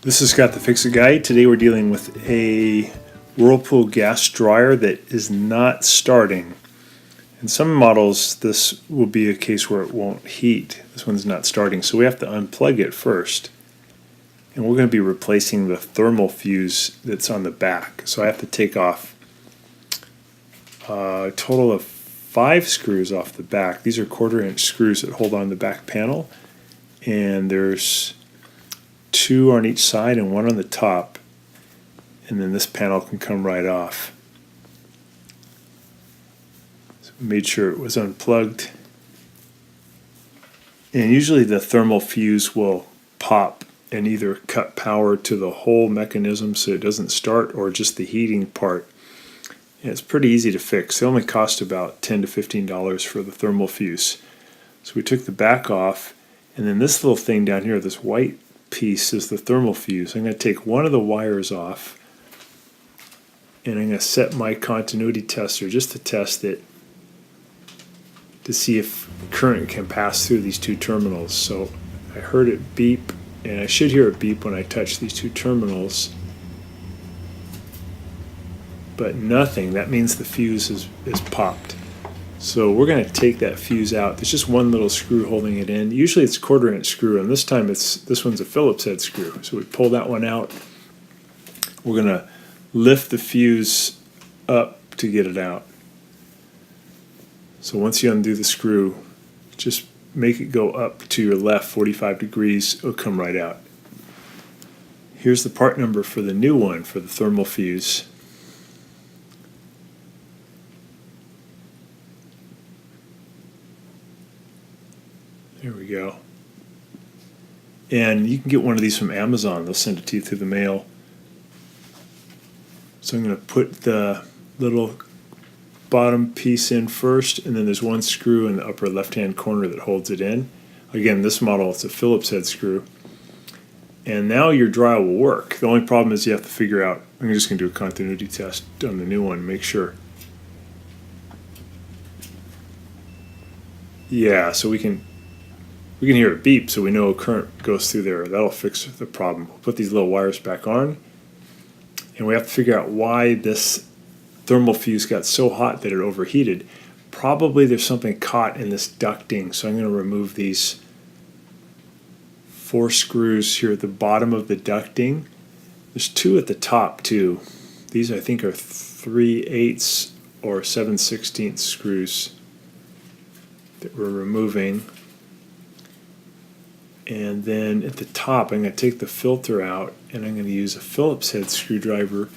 This is Scott the Fix-It Guy. Today we're dealing with a Whirlpool gas dryer that is not starting. In some models this will be a case where it won't heat. This one's not starting, so we have to unplug it first. And we're going to be replacing the thermal fuse that's on the back. So I have to take off a total of 5 screws off the back. These are 1/4-inch screws that hold on the back panel, and there's 2 on each side and 1 on the top, and then this panel can come right off. So we made sure it was unplugged, and usually the thermal fuse will pop and either cut power to the whole mechanism so it doesn't start, or just the heating part. And it's pretty easy to fix. They only cost about $10 to $15 for the thermal fuse. So we took the back off, and then this little thing down here, this white piece, is the thermal fuse. I'm going to take one of the wires off, and I'm going to set my continuity tester just to test it to see if current can pass through these 2 terminals. So I heard it beep, and I should hear it beep when I touch these 2 terminals, but nothing. That means the fuse is popped. So we're going to take that fuse out. There's just one little screw holding it in. Usually it's 1/4-inch screw, and this time this one's a Phillips head screw. So we pull that one out. We're going to lift the fuse up to get it out. So once you undo the screw, just make it go up to your left 45 degrees. It'll come right out. Here's the part number for the new one, for the thermal fuse. There we go. And you can get one of these from Amazon. They'll send it to you through the mail. So I'm going to put the little bottom piece in first, and then there's one screw in the upper left-hand corner that holds it in. Again, this model, it's a Phillips head screw. And now your dryer will work. The only problem is you have to figure out, I'm just going to do a continuity test on the new one, make sure. Yeah, so we can hear it beep, so we know current goes through there. That'll fix the problem. We'll put these little wires back on, and we have to figure out why this thermal fuse got so hot that it overheated. Probably there's something caught in this ducting, so I'm going to remove these 4 screws here at the bottom of the ducting. There's 2 at the top too. These I think are 3/8 or 7/16 screws that we're removing. And then at the top, I'm going to take the filter out, and I'm going to use a Phillips head screwdriver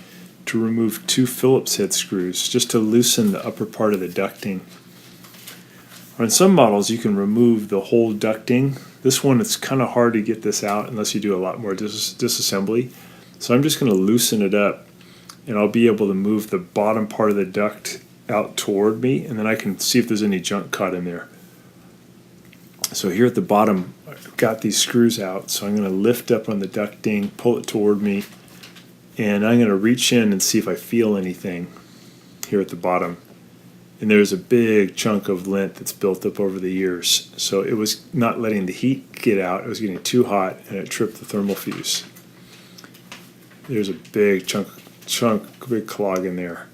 to remove 2 Phillips head screws, just to loosen the upper part of the ducting. On some models, you can remove the whole ducting. This one, it's kind of hard to get this out unless you do a lot more disassembly. So I'm just going to loosen it up, and I'll be able to move the bottom part of the duct out toward me, and then I can see if there's any junk caught in there. So here at the bottom, I've got these screws out, so I'm going to lift up on the ducting, pull it toward me, and I'm going to reach in and see if I feel anything here at the bottom. And there's a big chunk of lint that's built up over the years. So it was not letting the heat get out. It was getting too hot, and it tripped the thermal fuse. There's a big big clog in there.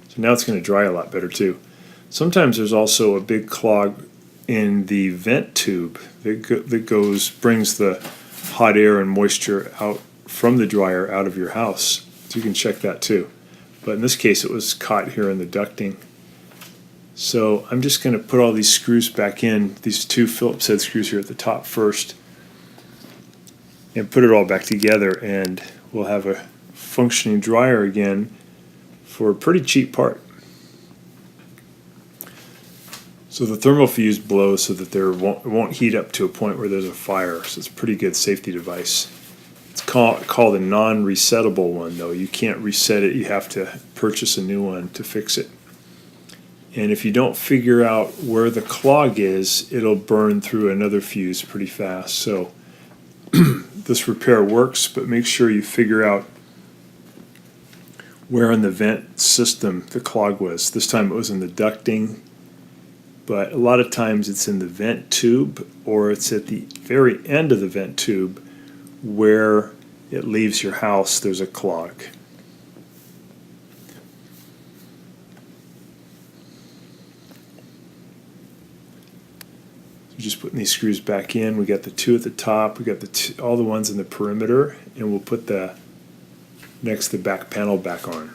So now it's going to dry a lot better too. Sometimes there's also a big clog in the vent tube that brings the hot air and moisture out from the dryer out of your house. So you can check that too. But in this case, it was caught here in the ducting. So I'm just going to put all these screws back in, these 2 Phillips head screws here at the top first, and put it all back together, and we'll have a functioning dryer again for a pretty cheap part. So the thermal fuse blows so that it won't heat up to a point where there's a fire. So it's a pretty good safety device. It's called a non-resettable one, though. You can't reset it. You have to purchase a new one to fix it. And if you don't figure out where the clog is, it'll burn through another fuse pretty fast. So this repair works, but make sure you figure out where in the vent system the clog was. This time it was in the ducting, but a lot of times it's in the vent tube, or it's at the very end of the vent tube where it leaves your house, there's a clog. Just putting these screws back in. We got the two at the top. We got all the ones in the perimeter, and we'll put the back panel back on.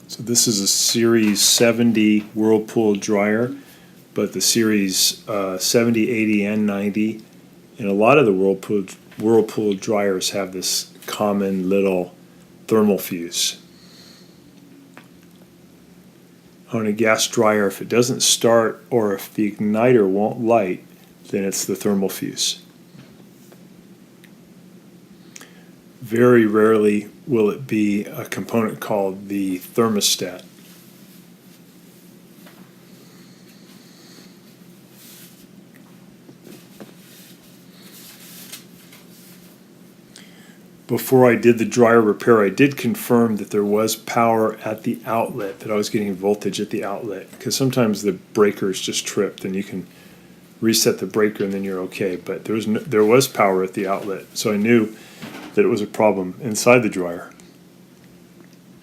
So this is a Series 70 Whirlpool dryer, but the Series 70, 80, and 90, and a lot of the Whirlpool dryers have this common little thermal fuse. On a gas dryer, if it doesn't start or if the igniter won't light, then it's the thermal fuse. Very rarely will it be a component called the thermostat. Before I did the dryer repair, I did confirm that there was power at the outlet, that I was getting voltage at the outlet, because sometimes the breaker is just tripped and you can reset the breaker and then you're okay, but there was power at the outlet, so I knew that it was a problem inside the dryer.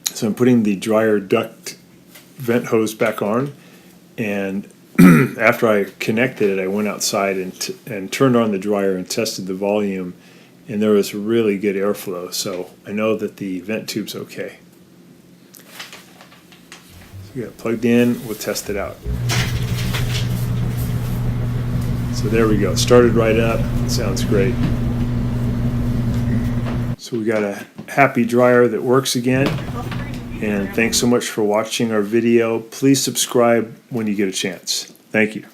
So I'm putting the dryer duct vent hose back on, and after I connected it, I went outside and turned on the dryer and tested the volume, and there was really good airflow, so I know that the vent tube's okay. So we got it plugged in, we'll test it out. So there we go, started right up, sounds great. So we got a happy dryer that works again, and thanks so much for watching our video. Please subscribe when you get a chance. Thank you.